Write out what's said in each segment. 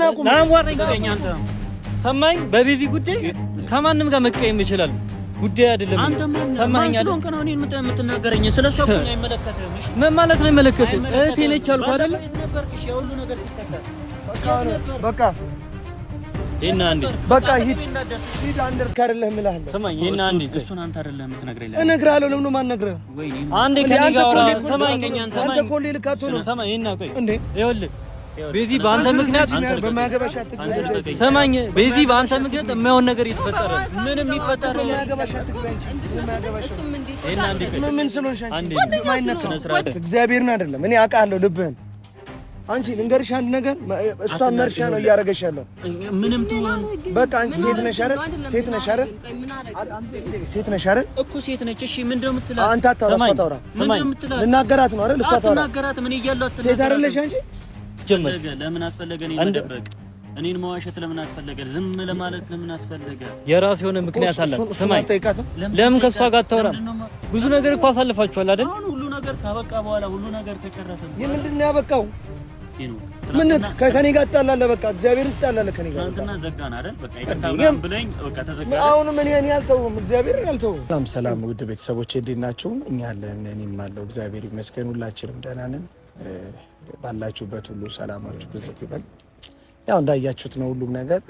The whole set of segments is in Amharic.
ላምዋረኝ አንተ ሰማኝ። በቤዚ ጉዳይ ከማንም ጋር መቀየም ይችላል። ጉዳይ አይደለም። ሰማኝ አይደል? ነው እኔ የምትናገረኝ ስለሷ እኮ ነው አይመለከትም። ምን ማለት ነው አይመለከትም? እህቴ ነች አልኩ አይደል? በቃ እና አንዴ በቃ ሂድ አንደር ካርለህ ምልሃል። ሰማኝ እና አንዴ እሱን አንተ አይደለም የምትነግረኝ። እነግርሃለሁ። ለምን ነው የማትነግረው? አንዴ ከኔ ጋር አውራ። ሰማኝ አንተ ኮሌ ልካቱ ነው። ሰማኝ እና ቆይ እንዴ ይኸውልህ ቤዚ በአንተ ምክንያት በማገባሻት ሰማኝ። ቤዚ በአንተ ምክንያት የማይሆን ነገር እየተፈጠረ ምንም ይፈጠር ምን ስለሆንሽ አንቺ ማይነሳ እግዚአብሔርን አይደለም እኔ አውቃለሁ ልብህን። አንቺ ልንገርሽ አንድ ነገር እሷ መርሻ ነው እያደረገሽ ያለው። ምንም ትሆን በቃ አንቺ ሴት ነሽ አይደል? ሴት ነሽ አይደል? ሴት ነሽ አይደል? እኮ ሴት ነች። እሺ ምንድነው የምትለው? አንተ አታውራ። ልናገራት ነው አይደል? እሷ ታውራ። ልናገራት ምን እያለው ሴት አይደለሽ አንቺ? ጀመረ ለምን አስፈለገ? እኔን መዋሸት ለምን አስፈለገ? ዝም ለማለት ለምን አስፈለገ? የራስ የሆነ ምክንያት አላት። ስማኝ፣ ለምን ከሷ ጋር አታወራም? ብዙ ነገር እኮ አሳልፋችኋል አይደል? አሁን ሁሉ ነገር ካበቃ በኋላ ሁሉ ነገር ከጨረሰ ምንድነው ያበቃው? ምን ከኔ ጋር ትጣላለህ? በቃ እግዚአብሔርን ትጣላለህ ከኔ ጋር። አንተና ዘጋን አይደል? በቃ ይቅርታ ብለኝ በቃ ተዘጋ። አሁን ምን ያልተውም እግዚአብሔርን ያልተውም። ሰላም ውድ ቤተሰቦቼ እንዴት ናችሁ? እኛ አለን፣ እኔም አለው እግዚአብሔር ይመስገን። ሁላችንም ደህና ነን። ባላችሁበት ሁሉ ሰላማችሁ ብዝት ይበል። ያው እንዳያችሁት ነው ሁሉም ነገር።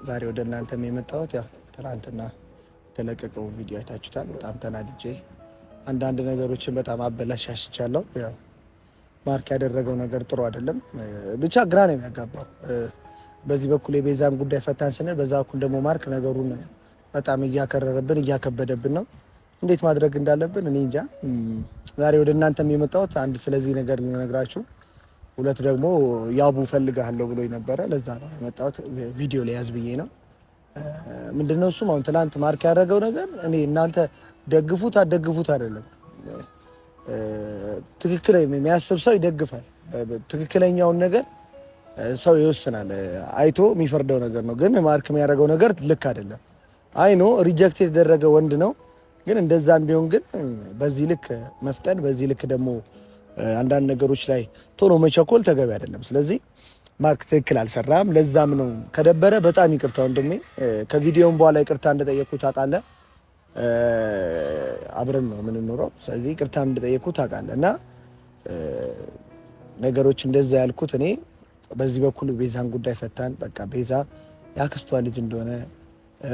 ዛሬ ወደ እናንተም የመጣሁት ያው ትናንትና የተለቀቀው ቪዲዮ አይታችሁታል። በጣም ተናድጄ አንዳንድ ነገሮችን በጣም አበላሻሽቻለሁ። ያው ማርክ ያደረገው ነገር ጥሩ አይደለም። ብቻ ግራ ነው የሚያጋባው። በዚህ በኩል የቤዛን ጉዳይ ፈታን ስንል፣ በዛ በኩል ደግሞ ማርክ ነገሩን በጣም እያከረረብን እያከበደብን ነው። እንዴት ማድረግ እንዳለብን እኔ እንጃ። ዛሬ ወደ እናንተም የመጣሁት አንድ ስለዚህ ነገር ልነግራችሁ፣ ሁለት ደግሞ ያቡ ፈልጋለሁ ብሎ ነበረ። ለዛ ነው የመጣሁት። ቪዲዮ ላይ ያዝ ብዬ ነው። ምንድነው እሱም አሁን ትናንት ማርክ ያደረገው ነገር እኔ እናንተ ደግፉት አትደግፉት አይደለም። ትክክል የሚያስብ ሰው ይደግፋል። ትክክለኛውን ነገር ሰው ይወስናል። አይቶ የሚፈርደው ነገር ነው። ግን ማርክ የሚያደርገው ነገር ልክ አይደለም። አይኖ ሪጀክት የተደረገ ወንድ ነው። ግን እንደዛም ቢሆን ግን በዚህ ልክ መፍጠን፣ በዚህ ልክ ደግሞ አንዳንድ ነገሮች ላይ ቶሎ መቸኮል ተገቢ አይደለም። ስለዚህ ማርክ ትክክል አልሰራም። ለዛም ነው ከደበረ በጣም ይቅርታ ወንድሜ። ከቪዲዮም በኋላ ይቅርታ እንደጠየቅኩት ታውቃለህ። አብረን ነው የምንኖረው። ስለዚህ ይቅርታ እንደጠየቅኩት ታውቃለህ። እና ነገሮች እንደዛ ያልኩት እኔ በዚህ በኩል ቤዛን ጉዳይ ፈታን። በቃ ቤዛ ያክስቷ ልጅ እንደሆነ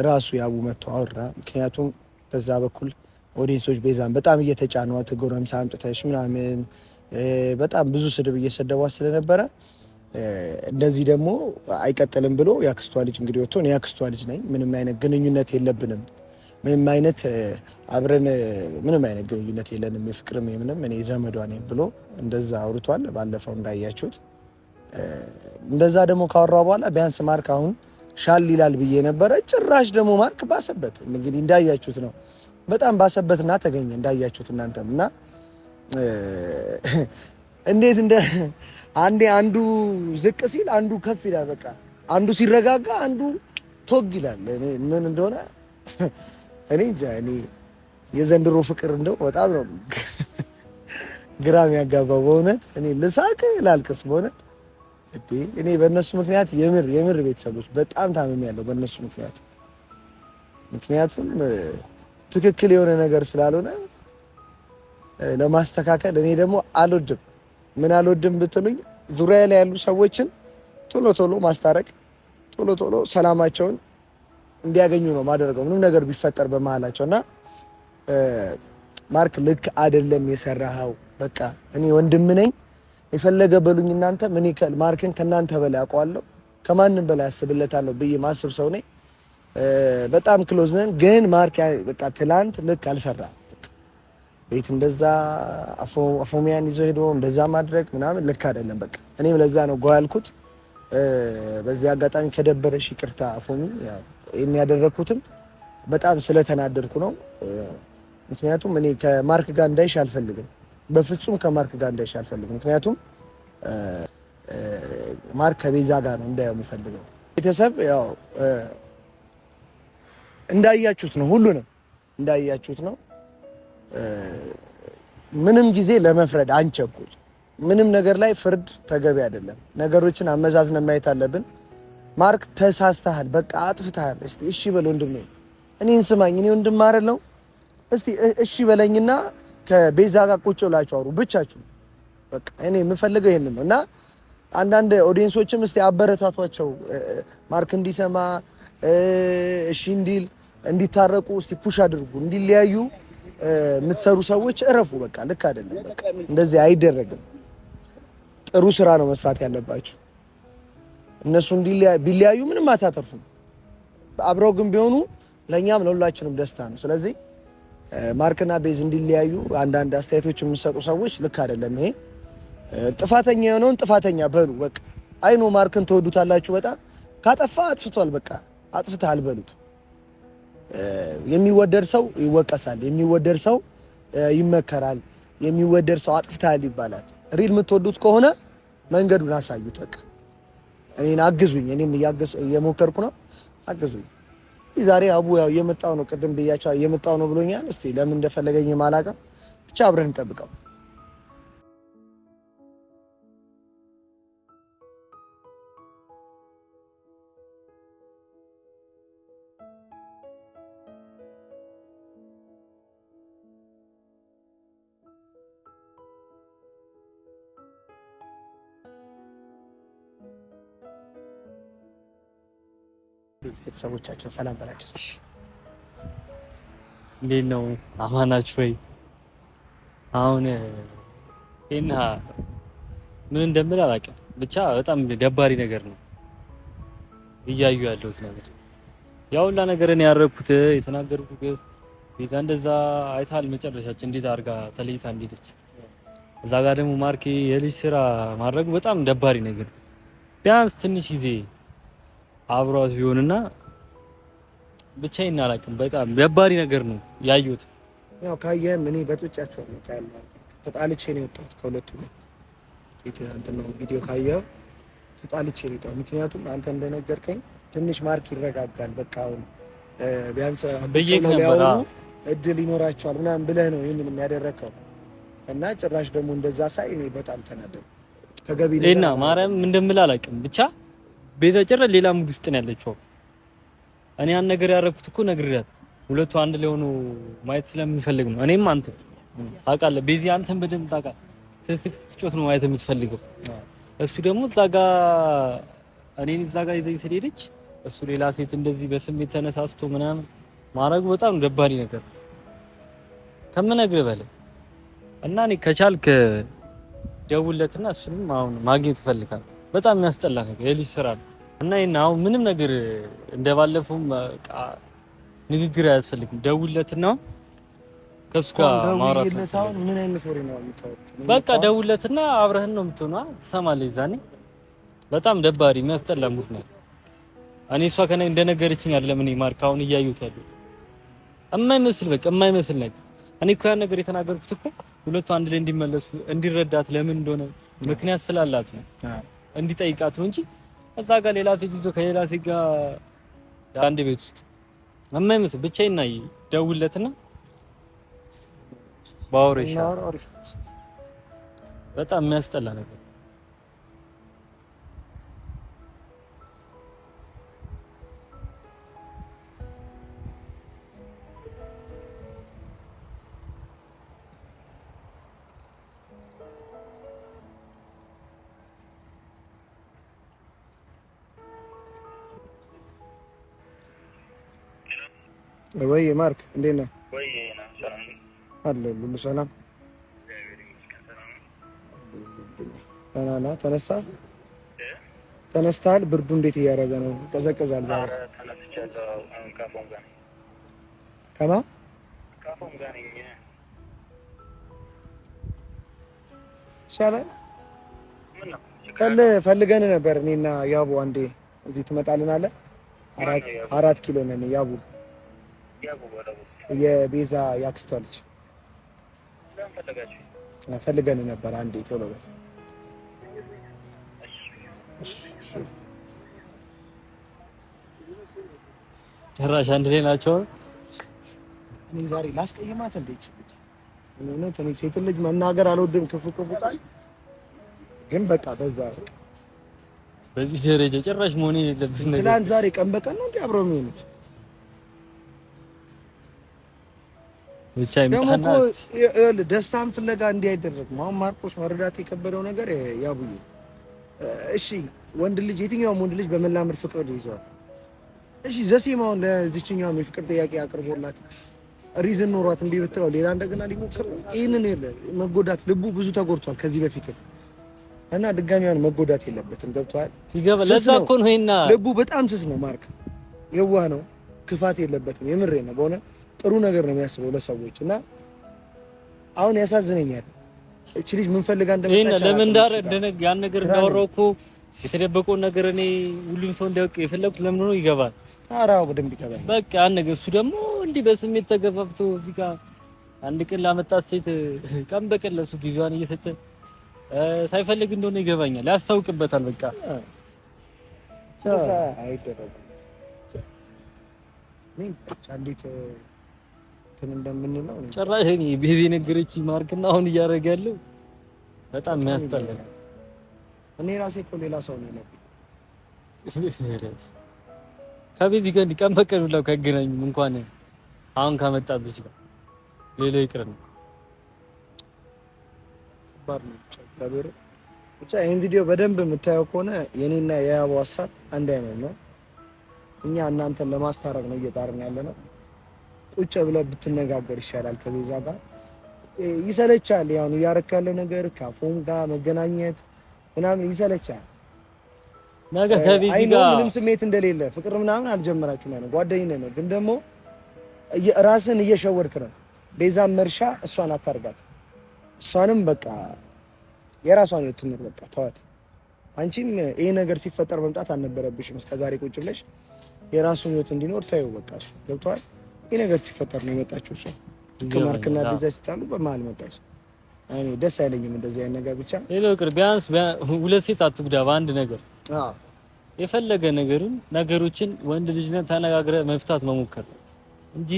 ራሱ ያቡ መጥቶ አወራ። ምክንያቱም በዛ በኩል ኦዲየንሶች ቤዛን በጣም እየተጫኗት ጎረምሳ አምጥተሽ ምናምን በጣም ብዙ ስድብ እየሰደቧት ስለነበረ እንደዚህ ደግሞ አይቀጥልም ብሎ ያክስቷ ልጅ እንግዲህ ወጥቶ እኔ ያክስቷ ልጅ ነኝ፣ ምንም አይነት ግንኙነት የለብንም፣ ምንም አይነት አብረን ምንም አይነት ግንኙነት የለንም፣ የፍቅርም ምንም፣ እኔ ዘመዷ ነኝ ብሎ እንደዛ አውርቷል። ባለፈው እንዳያችሁት እንደዛ ደግሞ ካወራ በኋላ ቢያንስ ማርክ አሁን ሻል ይላል ብዬ ነበረ። ጭራሽ ደግሞ ማርክ ባሰበት። እንግዲህ እንዳያችሁት ነው፣ በጣም ባሰበትና ተገኘ እንዳያችሁት እናንተም። እና እንዴት እንደ አንዱ ዝቅ ሲል አንዱ ከፍ ይላል። በቃ አንዱ ሲረጋጋ አንዱ ቶግ ይላል። እኔ ምን እንደሆነ እኔ እንጃ። እኔ የዘንድሮ ፍቅር እንደው በጣም ነው ግራም ያጋባው በእውነት። እኔ ልሳቅ ላልቅስ በእውነት እኔ በእነሱ ምክንያት የምር ቤተሰቦች በጣም ታምም ያለው በእነሱ ምክንያት። ምክንያቱም ትክክል የሆነ ነገር ስላልሆነ ለማስተካከል እኔ ደግሞ አልወድም። ምን አልወድም ብትሉኝ ዙሪያ ላይ ያሉ ሰዎችን ቶሎ ማስታረቅ፣ ቶሎ ሰላማቸውን እንዲያገኙ ነው ማደረገው ምንም ነገር ቢፈጠር በመሀላቸው። እና ማርክ ልክ አይደለም የሰራኸው። በቃ እኔ ወንድም ነኝ፣ የፈለገ በሉኝ እናንተ። ምን ይከል ማርክን ከናንተ በላይ አውቀዋለሁ፣ ከማንም በላይ አስብለታለሁ ብዬ ማስብ ሰው ነኝ። በጣም ክሎዝ ነን። ግን ማርክ በቃ ትላንት ልክ አልሰራም። ቤት እንደዛ አፎሚያን ይዞ ሄዶ እንደዛ ማድረግ ምናምን ልክ አይደለም። በቃ እኔም ለዛ ነው ጓ ያልኩት። በዚህ አጋጣሚ ከደበረሽ ይቅርታ አፎሚ። ይሄን ያደረኩትም በጣም ስለተናደድኩ ነው። ምክንያቱም እኔ ከማርክ ጋር እንዳይሽ አልፈልግም፣ በፍጹም ከማርክ ጋር እንዳይሽ አልፈልግም። ምክንያቱም ማርክ ከቤዛ ጋር ነው እንዳየው የምፈልገው። ቤተሰብ ያው እንዳያችሁት ነው፣ ሁሉንም እንዳያችሁት ነው። ምንም ጊዜ ለመፍረድ አንቸኩል። ምንም ነገር ላይ ፍርድ ተገቢ አይደለም። ነገሮችን አመዛዝነን ማየት አለብን። ማርክ ተሳስተሃል፣ በቃ አጥፍተሃል። እስቲ እሺ በል ወንድሜ፣ እኔን ስማኝ፣ እኔ ወንድም አይደለሁ? እስቲ እሺ በለኝና ከቤዛ ጋር ቁጭ ብላችሁ አውሩ ብቻችሁ። በቃ እኔ የምፈልገው ይሄንን ነው እና አንዳንድ ኦዲየንሶችም እስቲ አበረታቷቸው፣ ማርክ እንዲሰማ እሺ እንዲል እንዲታረቁ እስቲ ፑሽ አድርጉ። እንዲለያዩ የምትሰሩ ሰዎች እረፉ። በቃ ልክ አይደለም። በቃ እንደዚህ አይደረግም። ጥሩ ስራ ነው መስራት ያለባችሁ። እነሱ ቢለያዩ ምንም አታተርፉም። አብረው ግን ቢሆኑ ለእኛም ለሁላችንም ደስታ ነው። ስለዚህ ማርክና ቤዝ እንዲለያዩ አንዳንድ አስተያየቶች የምትሰጡ ሰዎች ልክ አይደለም። ይሄ ጥፋተኛ የሆነውን ጥፋተኛ በሉ። በቃ አይኖ ማርክን ተወዱታላችሁ በጣም ካጠፋ አጥፍቷል፣ በቃ አጥፍተሃል በሉት። የሚወደድ ሰው ይወቀሳል፣ የሚወደድ ሰው ይመከራል፣ የሚወደድ ሰው አጥፍተሃል ይባላል። ሪል የምትወዱት ከሆነ መንገዱን አሳዩት። በቃ እኔን አግዙኝ፣ እኔም እየሞከርኩ ነው፣ አግዙኝ። እስቲ ዛሬ አቡ ያው እየመጣው ነው፣ ቅድም ብያቸው እየመጣው ነው ብሎኛል። እስቲ ለምን እንደፈለገኝ ማላቀም፣ ብቻ አብረን እንጠብቀው። ቤተሰቦቻችን ሰላም በላችሁ። እንዴት ነው? አማናችሁ ወይ? አሁን እና ምን እንደምል አላውቅም፣ ብቻ በጣም ደባሪ ነገር ነው እያዩ ያለሁት ነገር። ያው ሁላ ነገር እኔ ያደረኩት የተናገርኩት ቤዛ እንደዛ አይታል መጨረሻችን እንዴት አድርጋ ተለይታ እንደሄደች። እዛ ጋር ደግሞ ማርኬ የልጅ ስራ ማድረጉ በጣም ደባሪ ነገር። ቢያንስ ትንሽ ጊዜ አብሯት ቢሆንና ብቻዬን አላውቅም። በጣም ደባሪ ነገር ነው ያዩት። ያው ካየህም እኔ በጥጫቸው ተጣልቼ ነው የወጣሁት ከሁለቱ ጋር ነው ቪዲዮ ካየኸው ተጣልቼ ነው የወጣሁት። ምክንያቱም አንተ እንደነገርከኝ ትንሽ ማርክ ይረጋጋል፣ በቃ አሁን ቢያንስ በየጊዜው እድል ይኖራቸዋል ምናምን ብለህ ነው ይሄንን የሚያደርገው እና ጭራሽ ደግሞ እንደዛ ሳይ እኔ በጣም ተናደድኩ። ተገቢ ለና ማርያም እንደምል አላውቅም ብቻ ቤተጨረ ሌላ ሙድ ውስጥ ነው ያለችው። እኔ ያን ነገር ያደረኩት እኮ ነግሬያት ሁለቱ አንድ ላይ ሆኖ ማየት ስለምፈልግ ነው። እኔም አንተ ታውቃለህ፣ ቤዚ አንተን በደንብ ታውቃለህ። ስትጮት ነው ማየት የምትፈልገው። እሱ ደግሞ እዛ ጋር እኔን እዛ ጋር ይዘኝ ስለሄደች እሱ ሌላ ሴት እንደዚህ በስሜት ተነሳስቶ ምናምን ማድረጉ በጣም ደባሪ ነገር ከምነግርህ በላይ እና እኔ ከቻልክ ደውለትና እሱንም አሁን ማግኘት እፈልጋለሁ። በጣም የሚያስጠላ ነገር የልጅ ስራ ነው እና ይሄን አሁን ምንም ነገር እንደባለፈው ንግግር አያስፈልግም። ደውለትና ከሱ ጋር ማውራት ነው። ምን አይነት ወሬ ነው የምታወራው? በቃ ደውለትና አብረህን ነው የምትሆነው። ትሰማለህ? ዛኔ በጣም ደባሪ የሚያስጠላ ሙድ ነው። እኔ እሷ ከነ እንደነገረችኝ አይደለም እኔ ማርክ አሁን እያዩት ያሉት የማይመስል በቃ የማይመስል ነገር። እኔ እኮ ያን ነገር የተናገርኩት እኮ ሁለቱ አንድ ላይ እንዲመለሱ እንዲረዳት ለምን እንደሆነ ምክንያት ስላላት ነው እንዲጠይቃት ነው እንጂ እዛ ጋር ሌላ ሴት ይዞ ከሌላ ሴት ጋር አንድ ቤት ውስጥ የማይመስል ብቻዬን ናይ ደውለትና ባወሬሻ በጣም የሚያስጠላ ነገር። ወይ ማርክ እንዴት ነህ? ወይ ሰላም አለ ሁሉ ሰላም አና ተነስተሃል? ብርዱ እንዴት እያደረገ ነው? ቀዘቀዛል ዛሬ። ከማ ይሻላል። ፈልገን ነበር እኔና ያቡ አንዴ እዚህ ትመጣልናለህ? 4 ኪሎ ነን ያቡ የቤዛ ያክስቷ ልጅ ፈልገን ነበር አንዴ ቶሎ በል። ጭራሽ አንድ ላይ ናቸው። እኔ ዛሬ ላስቀይማት እንዴ? እኔ ሴት ልጅ መናገር አልወድም፣ ክፉ ቃል ግን በቃ በዛ በዚህ ደረጃ ጭራሽ መሆን የለብሽ ነገር ትላንት ዛሬ ቀን በቀን ነው እንዴ አብረው የሚሆኑት? ብቻ ይመጣና ደስታን ፍለጋ እንዲህ አይደረግም። አሁን ማርቆስ መረዳት የከበደው ነገር ያቡዬ፣ እሺ ወንድ ልጅ የትኛውም ወንድ ልጅ በመላመድ ፍቅር ይዘዋል። እሺ ዘሴማውን ለዚችኛውም የፍቅር ጥያቄ አቅርቦላት ሪዝን ኖሯት እምቢ ብትለው ሌላ እንደገና ሊሞክር ይሄንን መጎዳት ልቡ ብዙ ተጎድቷል ከዚህ በፊትም እና ድጋሚያን መጎዳት የለበትም። ገብቷል? ይገባል። ለዛ እኮ ነው ይሄና ልቡ በጣም ስስ ነው። ማርክ የዋህ ነው፣ ክፋት የለበትም። የምሬ ነው። በሆነ ጥሩ ነገር ነው የሚያስበው ለሰዎች እና አሁን ያሳዝነኛል። እቺ ልጅ ምን ፈልጋ እንደመጣች ለምን ዳር ያን ነገር እንዳወራው እኮ የተደበቀው ነገር እኔ ሁሉም ሰው እንዲያውቅ የፈለኩት ለምን ነው ይገባል። አራው በደንብ ይገባል። በቃ ያን ነገር እሱ ደግሞ እንዲህ በስሜት ተገፋፍቶ እዚህ ጋር አንድ ቀን ላመጣት ሴት ቀን በቀን ለሱ ጊዜዋን እየሰጠ ሳይፈልግ እንደሆነ ይገባኛል። ያስታውቅበታል። በቃ አይደረግም። ምን አንዲት እንደምንለው ጭራሽ እኔ ቤዚ ነገረች ማርክና አሁን እያደረገ ያለው በጣም የሚያስጠላ። እኔ ራሴ እኮ ሌላ ሰው ነው ያለው። ከቤዚ ጋር ቀን በቀን ብለው ከገናኙም እንኳን አሁን ካመጣት ልጅ ጋር ሌላ ይቅር ነው። ብቻ ይሄን ቪዲዮ በደንብ የምታየው ከሆነ የኔና የያቡ ሀሳብ አንድ አይነት ነው። እኛ እናንተን ለማስታረቅ ነው እየጣርን ያለ ነው። ቁጭ ብለህ ብትነጋገር ይሻላል ከቤዛ ጋር። ይሰለቻል። ያው እያረክ ያለው ነገር ካፎም ጋር መገናኘት ምናምን ይሰለቻል። ነገ ከቤዚ ጋር ምንም ስሜት እንደሌለ ፍቅር ምናምን አልጀመራችሁም ማለት ጓደኝነት ነው። ግን ደግሞ ራስን እየሸወድክ ነው። ቤዛም መርሻ እሷን አታርጋት። እሷንም በቃ የራሷን ህይወት ትኑር። በቃ ተዋት። አንቺም ይሄ ነገር ሲፈጠር መምጣት አልነበረብሽም። እስከዛሬ ቁጭ ብለሽ የራሱን ህይወት እንዲኖር ታዩ። በቃ እሱ ገብቷል። ይሄ ነገር ሲፈጠር ነው የመጣችው። እሷ ከማርክና ቤዛ ሲጣሉ በመሀል መጣች። እኔ ደስ አይለኝም እንደዚህ አይነት ነገር። ብቻ ሌላው ቅር ቢያንስ ሁለት ሴት አትጉዳ በአንድ ነገር። የፈለገ ነገሮችን ወንድ ልጅ ነን ተነጋግረህ መፍታት መሞከር እንጂ።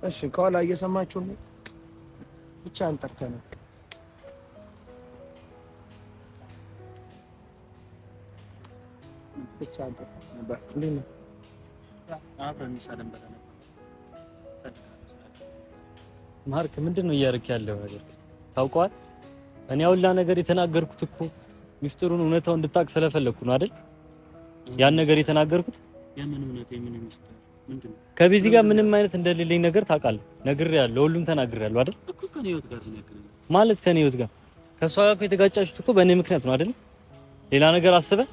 እሺ ከኋላ እየሰማችሁ ነው። ብቻ አንጠርተን ብቻ አንጠርተን ነበር እንዴ? አብረን ሰላም በለና ማርክ ምንድነው እያደረክ ያለው ነገር ታውቀዋል? እኔ አውላ ነገር የተናገርኩት እኮ ሚስጥሩን እውነታው እንድታቅ ስለፈለኩ ነው አይደል? ያን ነገር የተናገርኩት የምን እውነት የምን ሚስጥር ምንድነው? ከቤዚ ጋር ምንም አይነት እንደሌለኝ ነገር ታውቃለህ። ነግሬያለሁ፣ ሁሉም ተናግሬያለሁ አይደል? እኮ ከኔ ህይወት ጋር ነው ያከረኝ ማለት ከኔ ህይወት ጋር ከሷ ጋር እኮ የተጋጫችሁት እኮ በእኔ ምክንያት ነው አይደል? ሌላ ነገር አስበህ?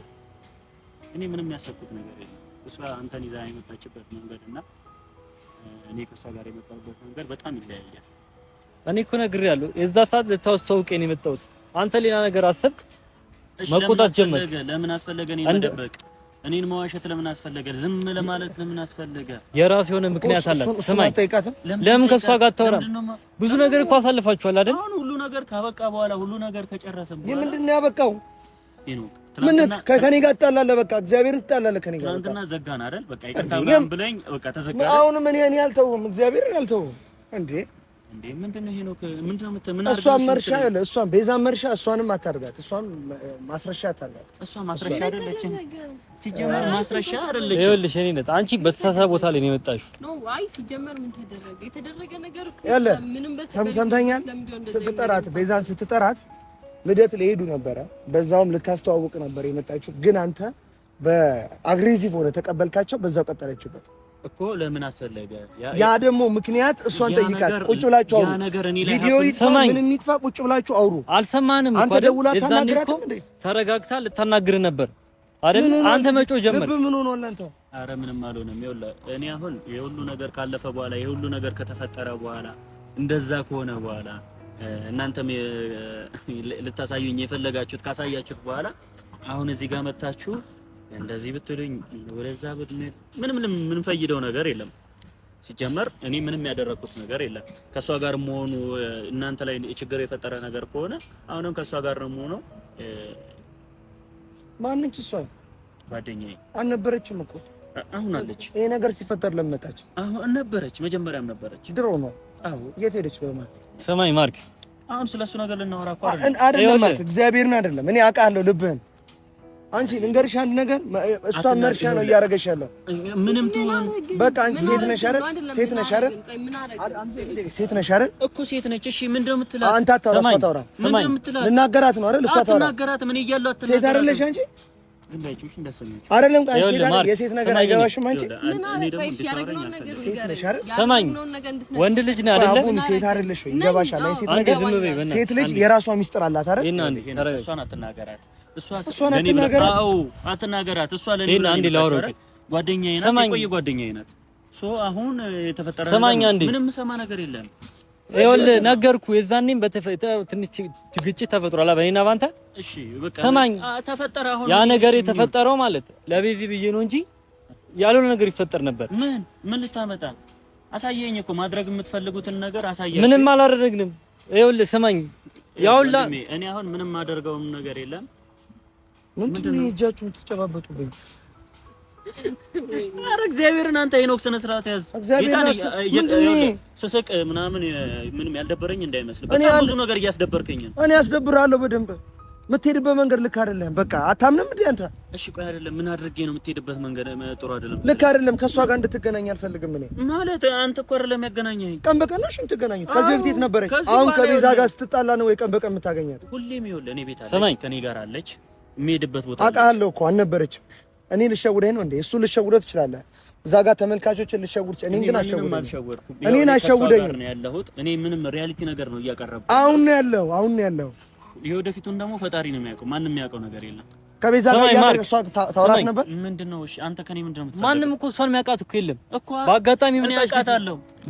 እኔ ምንም ያሰብኩት ነገር የለም። እሷ አንተን ይዛ የመጣችበት መንገድና እኔ ከሷ ጋር የመጣሁበት መንገድ በጣም ይለያያል። እኔ እኮ ነግሬያለሁ፣ የዛ ሰዓት ልታስተዋውቀኝ ነው የመጣሁት። አንተ ሌላ ነገር አሰብክ፣ መቆጣት ጀመርክ። ለምን አስፈለገ እኔን መደበቅ? እኔን መዋሸት ለምን አስፈለገ? ዝም ለማለት ለምን አስፈለገ? የራስ የሆነ ምክንያት አላት። ስማኝ፣ ለምን ከሷ ጋር አታወራም? ብዙ ነገር እኮ አሳልፋችኋል አይደል? አሁን ሁሉ ነገር ካበቃ በኋላ ሁሉ ነገር ከጨረሰን በኋላ ምንድን ነው ያበቃው? ምን ከኔ ጋር ትጣላለህ? በቃ እግዚአብሔር ትጣላለህ ከኔ ጋር። ትናንትና ዘጋን አይደል? በቃ ይቅርታ ምናምን ብለኝ በቃ ተዘጋ። አሁንም እኔ አልተውም፣ እግዚአብሔር አልተውም። እንዴ ምንድነው ይሄ ነው? ምንድነው እሷን መርሻ ያለ እሷን ቤዛን መርሻ እሷንም አታርጋት። እሷን ማስረሻ አታርጋት። እሷ ማስረሻ አይደለችም። ሲጀመር ማስረሻ አይደለችም። ይኸውልሽ እኔ ነኝ አንቺ በተሳሳተ ቦታ ላይ ነው የመጣሽው። ነው አይ ሲጀመር ምን ተደረገ? የተደረገ ነገር ያለ ሰምተኛል። ስትጠራት ቤዛን ስትጠራት ልደት ሊሄዱ ነበረ፣ በዛውም ልታስተዋውቅ ነበር የመጣችው። ግን አንተ በአግሬሲቭ ሆነ ተቀበልካቸው፣ በዛው ቀጠለችበት እኮ። ለምን አስፈለገ? ያ ደግሞ ምክንያት እሷን ጠይቃት። ቁጭ ብላችሁ አውሩ። ቪዲዮ ይሰማ ምን የሚጥፋ ቁጭ ብላችሁ አውሩ። አልሰማንም እኮ። አንተ ደውላ ታናግራትም እንዴ? ተረጋግታ ልታናግር ነበር አይደል? አንተ መጮ ጀመር። ምን ሆኖ አንተ? አረ ምንም አልሆነም። ይኸውልህ እኔ አሁን የሁሉ ነገር ካለፈ በኋላ የሁሉ ነገር ከተፈጠረ በኋላ እንደዛ ከሆነ በኋላ እናንተም ልታሳዩኝ የፈለጋችሁት ካሳያችሁት በኋላ አሁን እዚህ ጋር መጣችሁ እንደዚህ ብትሉኝ ወደዛ ብትነድ ምንም ፈይደው ነገር የለም። ሲጀመር እኔ ምንም ያደረኩት ነገር የለም። ከሷ ጋር መሆኑ እናንተ ላይ ችግር የፈጠረ ነገር ከሆነ አሁንም ከሷ ጋር ነው የምሆነው። ማንንች እሷ ጓደኛዬ አልነበረችም እኮ አሁን አለች። ይሄ ነገር ሲፈጠር ለመጣች አሁን ነበረች፣ መጀመሪያም ነበረች። ድሮ ነው። አዎ የት ሄደች? በማለት ሰማይ ማርክ አሁን ስለሱ ነገር ልናወራ እኮ አይደለም ማለት እግዚአብሔርን አይደለም እኔ አውቃለሁ ልብህን አንቺ ልንገርሽ አንድ ነገር እሷ መርሻ ነው እያደረገሽ ያለው ምንም ትሆን በቃ አንቺ ሴት ነሽ አይደል ሴት ነሽ አይደል እኮ ሴት ነች እሺ ምንድነው የምትላት አንተ አታውራ ልናገራት ነው አይደል እሷ ታውራ አትናገራት ምን እያለው አትናገራት ሴት አይደለሽ አንቺ ዝም በይሽ እንደሰማች አይደለም ቃል ሴት አይደል የሴት ነገር አይገባሽም አንቺ ሴት ነሽ አይደል ሰማኝ ወንድ ልጅ ነው አይደለ ሴት አይደለሽ ወይ ይገባሻል ሴት ነገር ሴት ልጅ የራሷ ሚስጥር አላት አይደል እሷን አትናገራት እሷን አትናገራት አዎ አትናገራት እሷ ለኔ አንዴ ላወራው ጓደኛዬ ናት የቆየ ጓደኛዬ ናት ሶ አሁን የተፈጠረ ምንም ሰማ ነገር የለም ይኸውልህ ነገርኩህ የዛኔም ትንሽ ግጭት ተፈጥሯል በእኔና ባንተ እሺ በቃ ሰማኝ ተፈጠረ አሁን ያ ነገር የተፈጠረው ማለት ለቤዚ ብዬ ነው እንጂ ያልሆነ ነገር ይፈጠር ነበር ምን ልታመጣ አሳየኝ እኮ ማድረግ የምትፈልጉትን ነገር አሳየኝ ምንም አላደረግንም ይኸውልህ ሰማኝ ያውላ እኔ አሁን ምንም ማደርገውም ነገር የለም ምንድነው እጃችሁን ተጨባበጡብኝ አረ እግዚአብሔርን አንተ ሄኖክ ስነ ስርዓት ያዝ ስስቅ ምናምን ምንም ያልደበረኝ እንዳይመስል በጣም ብዙ ነገር እያስደበርከኝ ነው እኔ ያስደብራለሁ በደንብ የምትሄድበት መንገድ ልክ አይደለም በቃ አታምንም እንዴ አንተ እሺ ቆይ አይደለም ምን አድርጌ ነው የምትሄድበት መንገድ ጥሩ አይደለም ልክ አይደለም ከሷ ጋር እንድትገናኝ አልፈልግም እኔ ማለት አንተ እኮ አይደለም ያገናኘኝ ቀን በቀን ነው የምትገናኙት ከዚህ በፊት ነበረች አሁን ከቤዛ ጋር ስትጣላ ነው ወይ ቀን በቀን የምታገኛት ሁሌም ይኸውልህ እኔ ቤት አለች ከኔ ጋር አለች የሚሄድበት ቦታ አውቃለሁ እኮ አልነበረችም እኔ ልሸውደኝ ነው እንዴ እሱ ልሸውደው ትችላለህ እዛ ጋር ተመልካቾችን ልሸውድ እኔን ግን አሸውደኝ እኔን አሸውደኝ ነው ያለሁት እኔ ምንም ሪያሊቲ ነገር ነው እያቀረብኩ አሁን ነው ያለው የወደፊቱን ደግሞ ፈጣሪ ነው የሚያውቀው ማንንም የሚያውቀው ነገር የለም ከቤዛ ጋር ያለው እሷ ታውራት ነበር ምንድነው እሺ አንተ ከኔ ምንድነው የምትፈልገው ማንንም እኮ እሷን የሚያውቃት እኮ የለም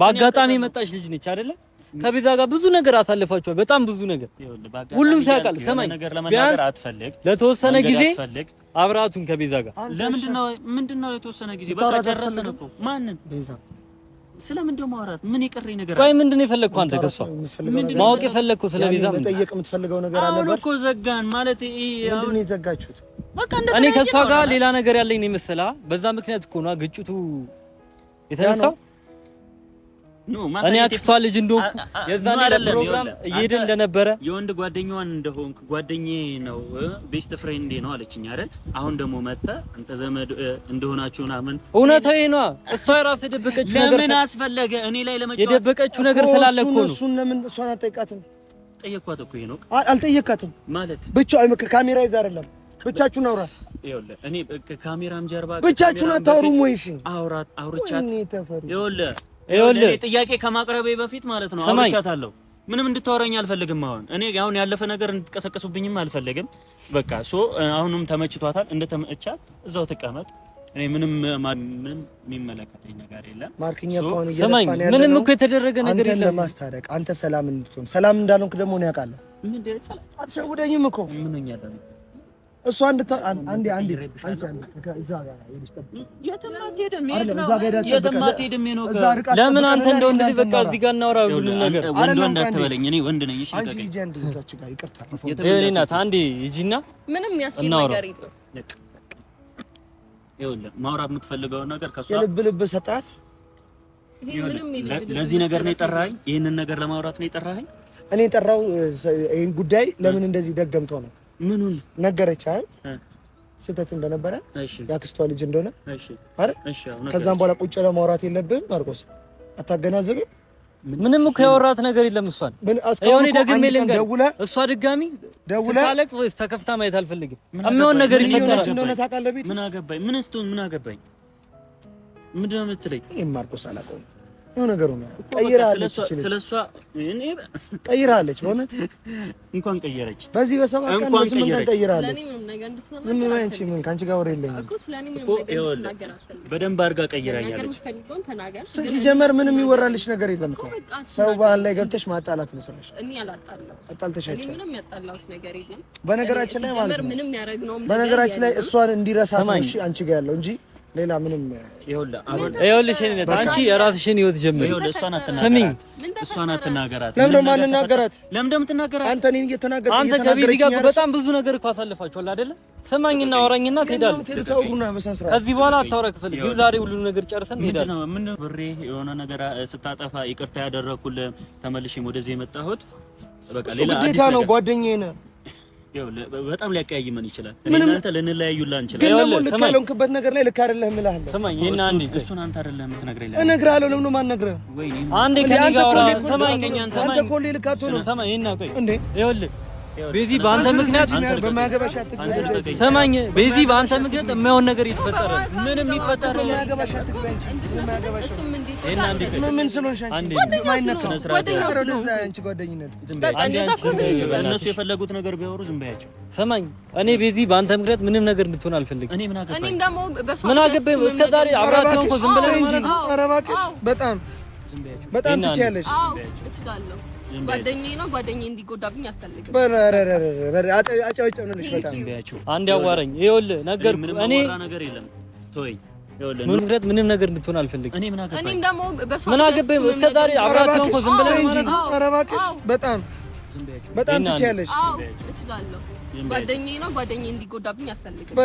በአጋጣሚ መጣች ልጅ ነች አይደለ ከቤዛ ጋር ብዙ ነገር አሳልፋችኋል በጣም ብዙ ነገር ሁሉም ሲያውቃል ሰማኝ ቢያንስ አትፈልግ ለተወሰነ ጊዜ አብራቱን ከቤዛ ጋር ምንድነው የተወሰነ ጊዜ በቃ ጨረሰን እኮ ማንን ቤዛ ስለምንድነው ማውራት ምን ይቀርኝ ነገር ቆይ ምንድነው የፈለግከው አንተ ከሷ ማወቅ የፈለግከው ስለ ቤዛ መጠየቅ የምትፈልገው ነገር አለ አሁን እኮ ዘጋን ማለት ምንድነው የዘጋችሁት በቃ እኔ ከሷ ጋር ሌላ ነገር ያለኝ ነው መሰላ በዛ ምክንያት እኮ ነው ግጭቱ የተነሳው እኔ አክስቷ ልጅ እንደሆንኩ የዛኔ ለፕሮግራም እየሄድን እንደነበረ የወንድ ጓደኛዋን እንደሆንኩ ጓደኛዬ ነው ቤስት ፍሬንዴ ነው አለችኝ አይደል አሁን ደግሞ መጣ አንተ ዘመድ እንደሆናችሁና ምን እውነታው ይሄ ነው እሷ የራስ የደበቀችው ነገር ለምን አስፈለገ እኔ ላይ ለመጫወት የደበቀችው ነገር ስላለ እኮ ነው እሱን ለምን እሷን አትጠይቃትም ጠየቅኳት እኮ ይሄ ነው አልጠየቃትም ማለት ብቻ ካሜራ ይዛ አይደለም ብቻችሁን አውራ ይኸውልህ እኔ ከካሜራም ጀርባ ብቻችሁን አታወሩም ወይ እሺ አውርቻት ይኸውልህ ጥያቄ ከማቅረቤ በፊት ማለት ነው አውርቻታለሁ ምንም እንድታወራኝ አልፈልግም አሁን ያለፈ ነገር እንድትቀሰቀሱብኝም አልፈልግም በቃ አሁንም ተመችቷታል እንደተመቻት እዛው ተቀመጥ እኔ ምንም የሚመለከተኝ ነገር የለም ማርክኛ ቋን እየለፋን ያለው ምንም እኮ የተደረገ ነገር የለም ለማስታረቅ አንተ ሰላም እንድትሆን ሰላም እንዳልሆንክ ደግሞ ነው ያውቃለሁ አትሸውደኝም እኮ ምን ሆኛለሁ እሷ አንዴ አንቺ እዛ ጋር ይልሽ ለምን አንተ እንደወንድ ልጅ በቃ እዚህ ጋር እናወራ ሁሉንም ነገር ወንድ አትበለኝ እኔ ወንድ ነኝ እሺ አንቺ ልጅ አንዴ እዛች ጋር ይቅርታ እኔ ናት አንዴ ሂጂና ምንም ያስኬድ ነገር የለም ይኸውልህ ማውራት የምትፈልገው ነገር ከሷ ልብ ሰጣት ለዚህ ነገር ነው የጠራኸኝ ይሄንን ነገር ለማውራት ነው የጠራኸኝ እኔ የጠራው ይሄን ጉዳይ ለምን እንደዚህ ደገምተው ነው ምኑን ነገረች አይደል ስህተት እንደነበረ ያክስቷ ልጅ እንደሆነ አይደል ከዛም በኋላ ቁጭ ለማውራት የለብህም ማርቆስ አታገናዘብም ምንም እኮ ያወራት ነገር የለም እሷን እኔ ደግሜ ልንገር እሷ ድጋሚ ታለቅስ ወይስ ተከፍታ ማየት አልፈልግም የሚሆን ነገር ይፈጠራል እንደሆነ ታውቃለህ ቤት ምን አገባኝ ምን እስቱን ምን አገባኝ ምንድነው የምትለኝ ማርቆስ አላውቀውም ነው ነገሩ ነው ቀይራለች ስለሷ እኔ ቀይራለች በእውነት እንኳን ቀየረች በዚህ በሰባት ቀን በስምንት ቀን ቀይራለች ዝም በይ አንቺ ምን ካንቺ ጋር ወሬ የለኝም በደንብ አድርጋ ቀይራኛለች ሲጀመር ምንም የሚወራልሽ ነገር የለም እኮ ሰው ባህል ላይ ገብተሽ ማጣላት ነው ስለሽ እኔ አላጣላም አጣልተሻቸው ምንም ያጣላሁት ነገር የለም በነገራችን ላይ ማለት ነው ምንም ያረግነው በነገራችን ላይ እሷን እንዲረሳት ነው እሺ አንቺ ጋር ያለው እንጂ ሌላ ምንም ይኸውልሽ እኔ አንቺ የራስሽን ህይወት ጀምሪ እሷን አትናገራት ለምን እንደምትናገራት አንተ እኔን እየተናገርክ አንተ ከቤት ጋር በጣም ብዙ ነገር እኮ አሳልፋችኋል አይደለ ሰማኝና አወራኝና ትሄዳለህ ከዚህ በኋላ አታወራ ክፍል ግን ዛሬ ሁሉ ነገር ጨርሰን ትሄዳለህ ምንድነው ብሬ የሆነ ነገር ስታጠፋ ይቅርታ ያደረኩልህ ተመልሼም ወደዚህ የመጣሁት በቃ ሌላ ግዴታ ነው ጓደኛዬ ነው በጣም ሊያቀያይመን ይችላል እናንተ ልንለያዩላ እንችላለን ግን ልክ ያለንክበት ነገር ላይ ልክ አይደለም እልሃለሁ ሰማኝ እና አንዴ እሱን አንተ አይደለም የምትነግረኝ እነግርሃለሁ ለምን ማን ነግረህ አንዴ ከኔ ጋር ሰማኝ አንተ ኮሌ ልካቶ ነው ሰማኝ እና ቆይ ይኸውልህ ቤዚ በአንተ ምክንያት በማያገባሽ አትግባኝ ሰማኝ ቤዚ በአንተ ምክንያት የማይሆን ነገር እየተፈጠረ ምንም ይፈጠር በማያገባሽ አትግባኝ በማያገባሽ ምን ስለሆንሽ አንቺ ማይነሳ አንቺ ጓደኝነት እነሱ የፈለጉት ነገር ቢያወሩ ዝም በያቸው ሰማኝ እኔ ቤዚ በአንተ ምክንያት ምንም ነገር እንድትሆን አልፈልግም እኔም ደግሞ ምን አገባኝ እስከ ዛሬ አብራችሁ እንኳን ዝም ብለህ ማለት ነው ኧረ እባክሽ በጣም ትችያለሽ እችላለሁ ጓደኛዬ ነው ጓደኛዬ እንዲጎዳብኝ አልፈልግም አጫውጫውልሽ በጣም አንድ ያዋራኝ ይኸውልህ ነገርኩህ እኔ ነገር የለም ተወኝ ይኸውልህ ምንም ነገር እንድትሆን አልፈልግም እኔም ደግሞ ምን አገባኝ እስከ ዛሬ አብራችሁ እንኳን ዝም ብለህ ማለት ነው ኧረ እባክሽ በጣም ትችያለሽ እችላለሁ ጓደኛዬ ነው ጓደኛዬ እንዲጎዳብኝ አልፈልግም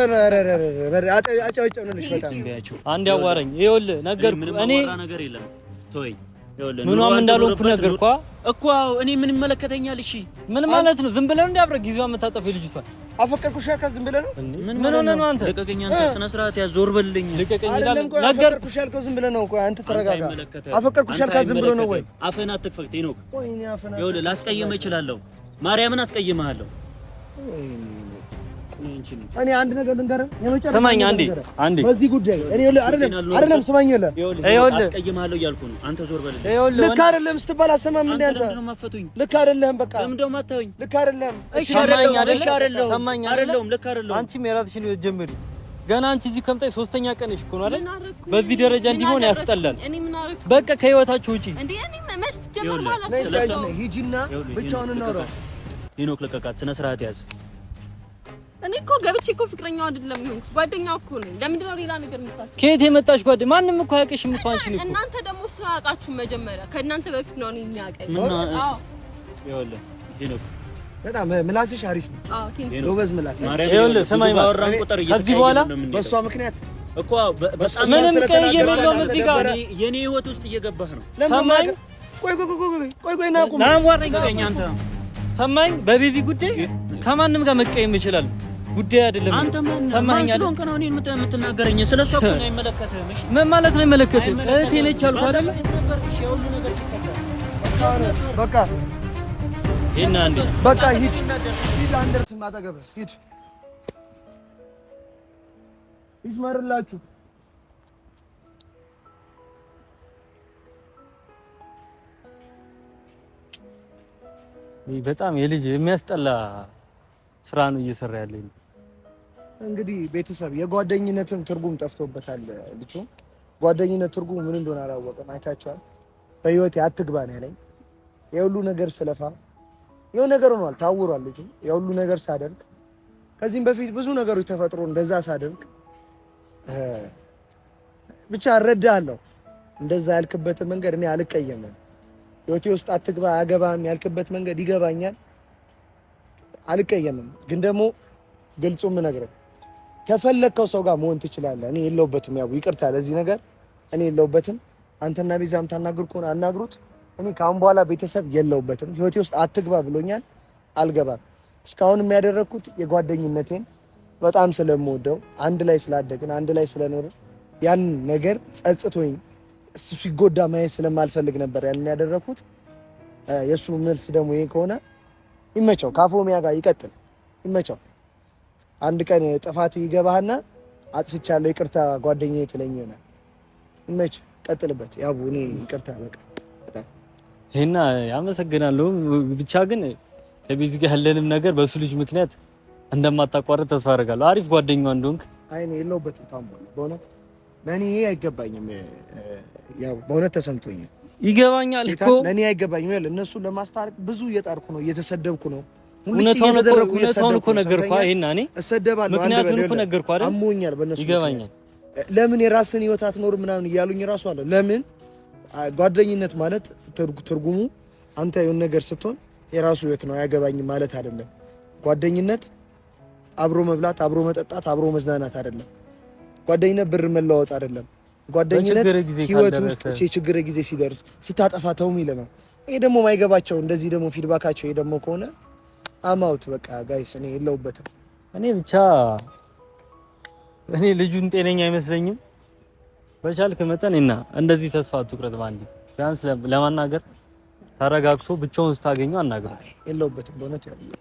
አጫውጫውልሽ በጣም አንድ ያዋራኝ ይኸውልህ ነገርኩህ እኔ ነገር የለም ተወኝ ምንም እንዳልሆንኩ ነገርኩህ እኮ እኔ ምን ይመለከተኛል እሺ ምን ማለት ነው ዝም ብለህ እንዲያብረ ጊዜዋ የምታጠፈው ልጅቷን አፈቀርኩሽ ያልከው ዝም ብለህ ነው ምን ሆነ ነው አንተ ልቀቀኝ አንተ ስነ ስርዓት ያዞር በልልኝ ልቀቀኝ ይላል ነገርኩሽ ያልከው ዝም ብለህ ነው ቆይ አንተ ተረጋጋ አፈቀርኩሽ ያልከው ዝም ብለህ ነው ወይ አፈና አትክፈት ሄኖክ ወይኔ አፈና ይኸውልህ ላስቀየመህ እችላለሁ ማርያምን አስቀይምሃለሁ እኔ አንድ ነገር ልንገርህ ስማኝ አንዴ በዚህ ጉዳይ እኔ አይደለም ስማኝ ይኸውልህ አስቀይምሃለሁ እያልኩ ነው አንተ ዞር በልልኝ ልክ አይደለም ስትባል አሰማም እንደ አንተ ልክ አይደለም በቃ ለምንድነው ማታውኝ ልክ አይደለም ሰማኝ አይደለም ልክ አይደለም አንቺም የራስሽን ህይወት ጀምሪ ገና አንቺ እዚህ ከምጣይ ሶስተኛ ቀንሽ እኮ ነው አይደል በዚህ ደረጃ እንዲሆን ያስጠላል በቃ ከህይወታችሁ ውጪ እንዴ እኔ መች ጀመር ማለት ነው ሂጂና ብቻውን እናውራ ሄኖክ ልቀቃት ስነ ስርዓት ያዝ እኔ እኮ ገብቼ እኮ ፍቅረኛው አይደለም ይሁንኩ ጓደኛው እኮ ነኝ ለምንድን ነው ሌላ ነገር የምታስበው ከየት የመጣሽ ጓደኛ ማንንም እኮ አያውቅሽም እኮ አንቺ ነሽ እናንተ ደግሞ ሳያውቃችሁ መጀመሪያ ከእናንተ በፊት ነው እኔ የሚያውቀኝ አዎ ይኸውልህ ሄኖክ በጣም ምላስሽ አሪፍ ነው አዎ ቴንክ ጎበዝ ምላስ ይኸውልህ ስማኝ ከዚህ በኋላ በሷ ምክንያት እኮ በጣም ምንም ቀይም የለውም እዚህ ጋር የኔ ህይወት ውስጥ እየገባህ ነው ሰማኝ ቆይ ናቁም ናምዋረኝ አንተ ሰማኝ በቤዚ ጉዳይ ከማንም ጋር መቀየም ይችላል ጉዳይ አይደለም አንተ ሰማኝ አይደል አንተ ነው እኔን የምትናገረኝ ስለሷ እኮ ነው አይመለከትህም እሺ ምን ማለት ነው አይመለከትህም እህቴ ነች አልኩ አይደል በቃ እና አንዴ በቃ ሂድ አንደርስም አጠገብ ሂድ ይስመርላችሁ በጣም የልጅ የሚያስጠላ ስራ ነው እየሰራ ያለኝ እንግዲህ ቤተሰብ የጓደኝነትን ትርጉም ጠፍቶበታል ልጁ ጓደኝነት ትርጉም ምን እንደሆነ አላወቀም አይታችኋል በህይወት አትግባ ነው ያለኝ የሁሉ ነገር ስለፋ የሆነ ነገር ሆኗል ታውሯል ልጁ የሁሉ ነገር ሳደርግ ከዚህም በፊት ብዙ ነገሮች ተፈጥሮ እንደዛ ሳደርግ ብቻ እረዳለሁ እንደዛ ያልክበት መንገድ እኔ አልቀየምም ህይወቴ ውስጥ አትግባ አያገባም ያልክበት መንገድ ይገባኛል አልቀየምም ግን ደግሞ ግልጹም ነገር ከፈለከው ሰው ጋር መሆን ትችላለህ እኔ የለውበትም ያው ይቅርታ ለዚህ ነገር እኔ የለውበትም አንተና ቤዛም ታናግሩ ከሆነ አናግሩት እኔ ካሁን በኋላ ቤተሰብ የለውበትም ህይወቴ ውስጥ አትግባ ብሎኛል አልገባም እስካሁን የሚያደርኩት የጓደኝነቴን በጣም ስለምወደው አንድ ላይ ስላደግን አንድ ላይ ስለኖር ያን ነገር ጸጽቶኝ እሱ ሲጎዳ ማየት ስለማልፈልግ ነበር ያን ያደረኩት የሱ መልስ ደግሞ ይሄ ከሆነ ይመቸው ካፎሚያ ጋር ይቀጥል ይመቸው አንድ ቀን ጥፋት ይገባህና አጥፍቻለሁ ይቅርታ ጓደኛዬ ትለኝ ይሆናል ይመች ቀጥልበት ያው እኔ ይቅርታ በቃ በጣም እና ያመሰግናለሁ ብቻ ግን ከቤዚ ጋር ያለንም ነገር በሱ ልጅ ምክንያት እንደማታቋርጥ ተስፋ አደርጋለሁ አሪፍ ጓደኛዋ እንደሆንክ አይኔ የለውበትም ታምቧል በእውነት ለኔ አይገባኝም ያው በእውነት ተሰምቶኛል ይገባኛል እኮ ለኔ አይገባኝም ይላል እነሱ ለማስታረቅ ብዙ እየጣርኩ ነው እየተሰደብኩ ነው እውነታውን እኮ ነገርኩ አይና እኔ እሰደባለሁ ምክንያቱም እኮ ነገርኩ አይደል አሞኛል በእነሱ ይገባኛል ለምን የራስን ህይወት አትኖር ምናምን እያሉኝ ራሱ አለ ለምን ጓደኝነት ማለት ትርጉሙ አንተ የሆነ ነገር ስትሆን የራሱ ህይወት ነው አያገባኝም ማለት አይደለም ጓደኝነት አብሮ መብላት አብሮ መጠጣት አብሮ መዝናናት አይደለም ጓደኝነት ብር መለዋወጥ አይደለም ጓደኝነት ህይወት ውስጥ የችግር ጊዜ ሲደርስ ስታጠፋ ተው የሚል ነው ይሄ ደግሞ ማይገባቸው እንደዚህ ደግሞ ፊድባካቸው ይሄ ደግሞ ከሆነ አማውት በቃ ጋይስ እኔ የለውበትም። እኔ ልጁን ጤነኛ አይመስለኝም። በቻልክ መጠን እና እንደዚህ ተስፋ አትቁረጥ። ባንዲ ቢያንስ ለማናገር ተረጋግቶ ብቻውን ስታገኘው አናግረው። የለውበትም በእውነት ያለው